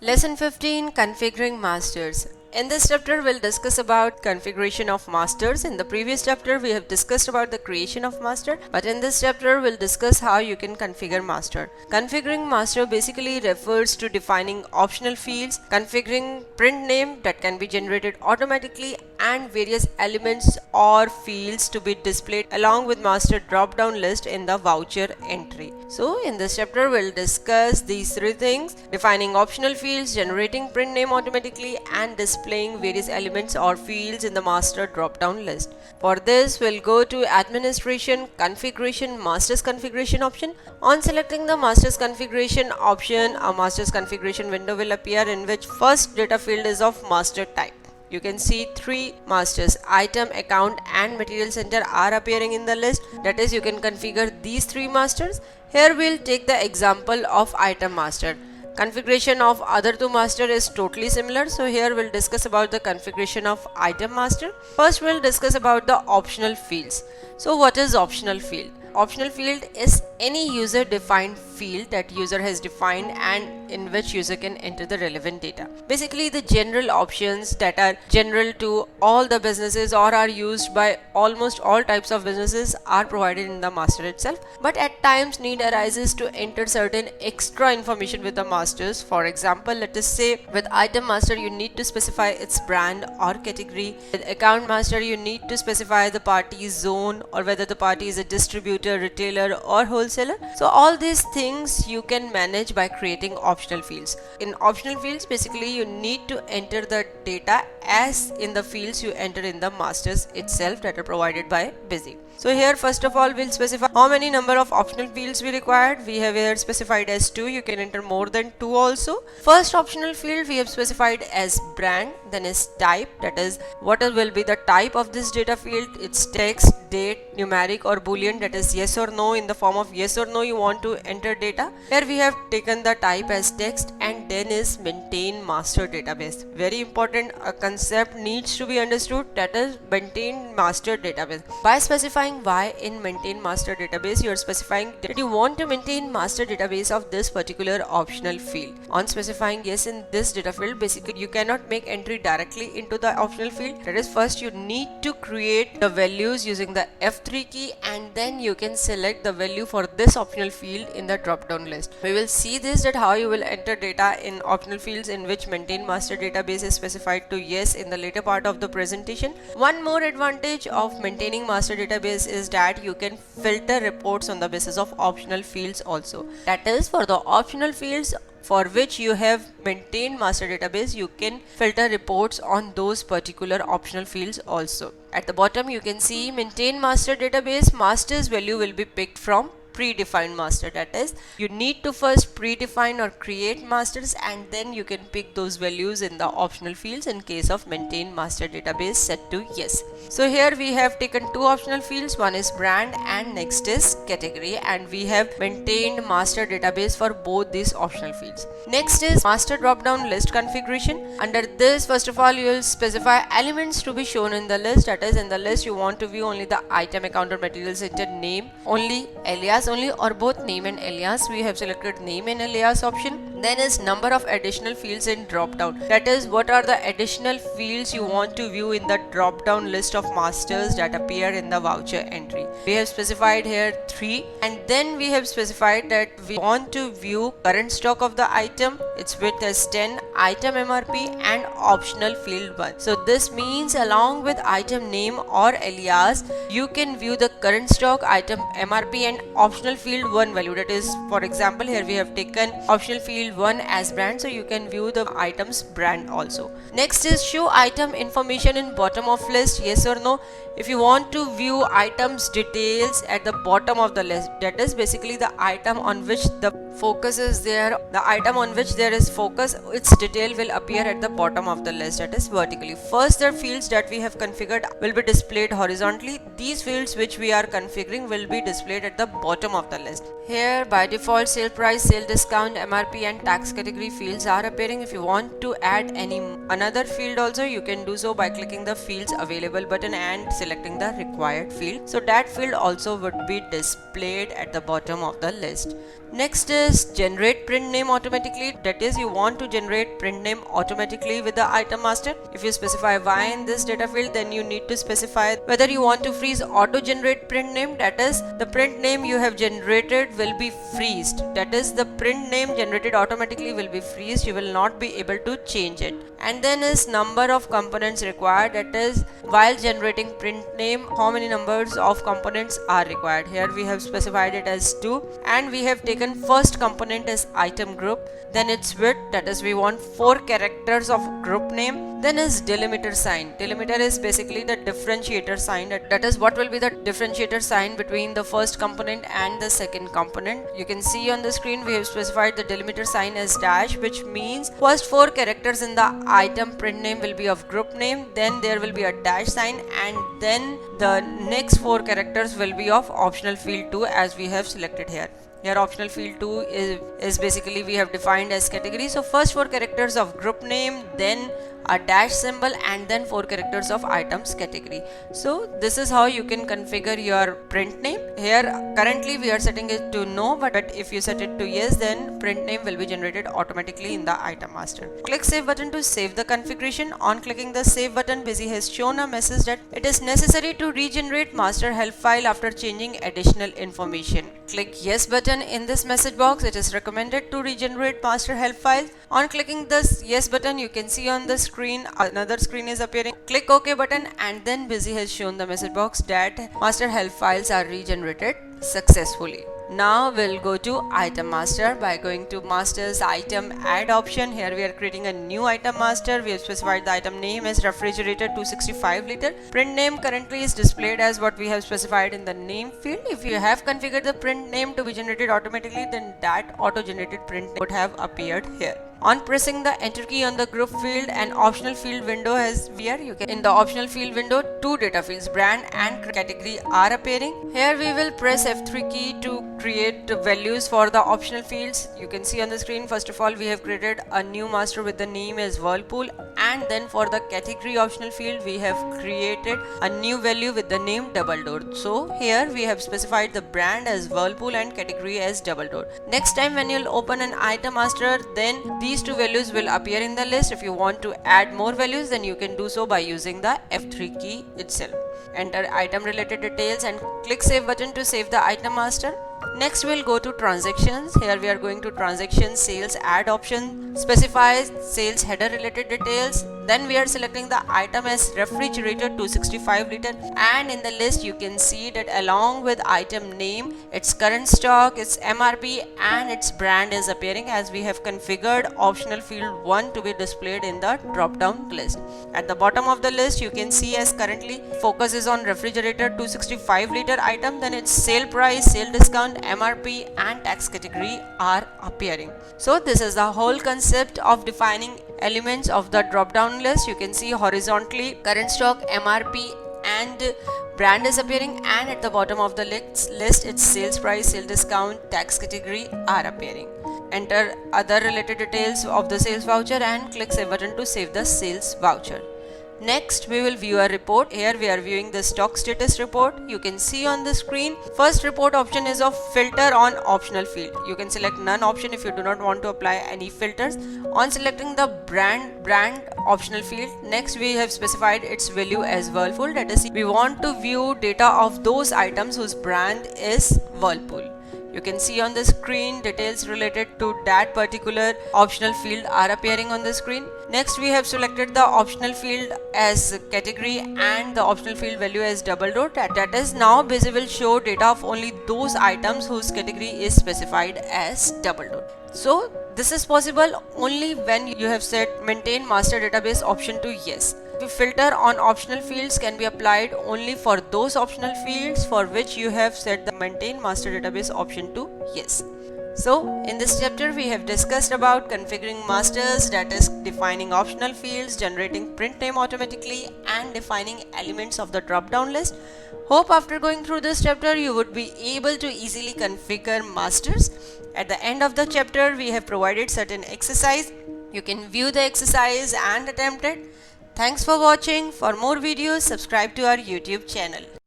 Lesson 15, Configuring Masters. In this chapter, we'll discuss about configuration of masters. In the previous chapter, we have discussed about the creation of master, but in this chapter, we'll discuss how you can configure master. Configuring master basically refers to defining optional fields, configuring print name that can be generated automatically, and various elements or fields to be displayed along with master drop-down list in the voucher entry. So in this chapter, we'll discuss these three things: defining optional fields, generating print name automatically, and displaying various elements or fields in the master drop-down list. For this, we'll go to administration, configuration, master's configuration option. On selecting the master's configuration option, a master's configuration window will appear in which first data field is of master type. You can see three masters: item, account, and material center are appearing in the list. That is, you can configure these three masters. Here we'll take the example of item master. Configuration of other two master is totally similar, so here we'll discuss about the configuration of item master. First, we'll discuss about the optional fields. So what is optional field? Optional field is any user defined field that user has defined and in which user can enter the relevant data. Basically, the general options that are general to all the businesses or are used by almost all types of businesses are provided in the master itself, but at times need arises to enter certain extra information with the masters. For example, let us say with item master you need to specify its brand or category. With account master you need to specify the party's zone or whether the party is a distributor, retailer, or wholesaler. So all these things you can manage by creating optional fields. In optional fields, basically you need to enter the data as in the fields you enter in the masters itself that are provided by Busy. So here first of all we'll specify how many number of optional fields we required. We have here specified as 2. You can enter more than 2 also. First optional field we have specified as brand, then is type, that is what will be the type of this data field. It's text, date, numeric, or boolean, that is yes or no. In the form of yes or no you want to enter data. Here we have taken the type as text, and then is maintain master database. Very important, a concept needs to be understood, that is maintain master database. By specifying why in maintain master database, you are specifying that you want to maintain master database of this particular optional field. On specifying yes in this data field, basically you cannot make entry directly into the optional field. That is, first you need to create the values using the F3 key, and then you can select the value for this optional field in the drop down list. We will see this, that how you will enter data in optional fields in which maintain master database is specified to yes in the later part of the presentation. One more advantage of maintaining master database is that you can filter reports on the basis of optional fields also. That is, for the optional fields for which you have maintained master database, you can filter reports on those particular optional fields also. At the bottom you can see maintain master database. Master's value will be picked from predefined master. That is, you need to first predefine or create masters, and then you can pick those values in the optional fields in case of maintain master database set to yes. So here we have taken two optional fields, one is brand and next is category, and we have maintained master database for both these optional fields. Next is master drop down list configuration. Under this, first of all you will specify elements to be shown in the list. That is, in the list you want to view only the item, account, or material center name, only alias only, or both name and alias. We have selected name and alias option. Then is number of additional fields in drop down. That is, what are the additional fields you want to view in the drop down list of masters that appear in the voucher entry. We have specified here 3, and then we have specified that we want to view current stock of the item, its width as 10, item MRP, and optional field 1. So this means along with item name or alias you can view the current stock, item MRP, and optional field 1 value. That is, for example, here we have taken optional field 1 as brand, so you can view the item's brand also. Next is show item information in bottom of list, yes or no. If you want to view items details at the bottom of the list, that is basically the item on which the focus is there, the item on which there is focus, its detail will appear at the bottom of the list, that is vertically. First, the fields that we have configured will be displayed horizontally. These fields which we are configuring will be displayed at the bottom of the list. Here by default, sale price, sale discount, MRP, and and tax category fields are appearing. If you want to add any another field also, you can do so by clicking the fields available button and selecting the required field. So that field also would be displayed at the bottom of the list. Next is generate print name automatically. That is, you want to generate print name automatically with the item master. If you specify Y in this data field, then you need to specify whether you want to freeze auto generate print name. That is, the print name you have generated will be freezed. That is, the print name generated automatically will be freezed. You will not be able to change it. And then is number of components required. That is, while generating print name, how many numbers of components are required. Here we have specified it as 2, and we have taken first component as item group, then its width, that is we want 4 characters of group name, then is delimiter sign. Delimiter is basically the differentiator sign, that is what will be the differentiator sign between the first component and the second component. You can see on the screen we have specified the delimiter sign as dash, which means first 4 characters in the item print name will be of group name, then there will be a dash sign, and then the next 4 characters will be of optional field 2 as we have selected here. Here optional field 2 is basically we have defined as category. So first 4 characters of group name, then a dash symbol, and then 4 characters of items category. So this is how you can configure your print name. Here currently we are setting it to no, but if you set it to yes, then print name will be generated automatically in the item master. Click save button to save the configuration. On clicking the save button, Busy has shown a message that it is necessary to regenerate master help file after changing additional information. Click yes button in this message box. It is recommended to regenerate master help file. On clicking this yes button, you can see on the screen another screen is appearing. Click OK button, and then Busy has shown the message box that master help files are regenerated successfully. Now we'll go to item master by going to master's item add option. Here we are creating a new item master. We have specified the item name as refrigerator 265 liter. Print name currently is displayed as what we have specified in the name field. If you have configured the print name to be generated automatically, then that auto generated print name would have appeared here. On pressing the enter key on the group field, an optional field window has appeared. In the optional field window, 2 data fields, brand and category, are appearing. Here we will press F3 key to create values for the optional fields. You can see on the screen, first of all we have created a new master with the name as Whirlpool, and then for the category optional field we have created a new value with the name Double Door. So here we have specified the brand as Whirlpool and category as Double Door. Next time when you'll open an item master, then these 2 values will appear in the list. If you want to add more values, then you can do so by using the F3 key itself. Enter item related details and click save button to save the item master. Next we'll go to transactions. Here we are going to transactions sales add option, specify sales header related details. Then we are selecting the item as refrigerator 265 liter, and in the list you can see that along with item name, its current stock, its MRP, and its brand is appearing, as we have configured optional field 1 to be displayed in the drop down list. At the bottom of the list you can see as currently focus is on refrigerator 265 liter item, then its sale price, sale discount, MRP, and tax category are appearing. So this is the whole concept of defining elements of the drop down list. You can see horizontally current stock, MRP, and brand is appearing, and at the bottom of the list its sales price, sale discount, tax category are appearing. Enter other related details of the sales voucher and click save button to save the sales voucher. Next we will view a report. Here we are viewing the stock status report. You can see on the screen first report option is of filter on optional field. You can select none option if you do not want to apply any filters. On selecting the brand optional field, next we have specified its value as Whirlpool. That is, we want to view data of those items whose brand is Whirlpool. You can see on the screen details related to that particular optional field are appearing on the screen. Next we have selected the optional field as category and the optional field value as Double Door. That is, now Busy will show data of only those items whose category is specified as Double Door. So this is possible only when you have set maintain master database option to yes. The filter on optional fields can be applied only for those optional fields for which you have set the maintain master database option to yes. So, in this chapter we have discussed about configuring masters, that is defining optional fields, generating print name automatically and defining elements of the drop down list. Hope after going through this chapter you would be able to easily configure masters. At the end of the chapter we have provided certain exercise. You can view the exercise and attempt it. Thanks for watching. For more videos, subscribe to our YouTube channel.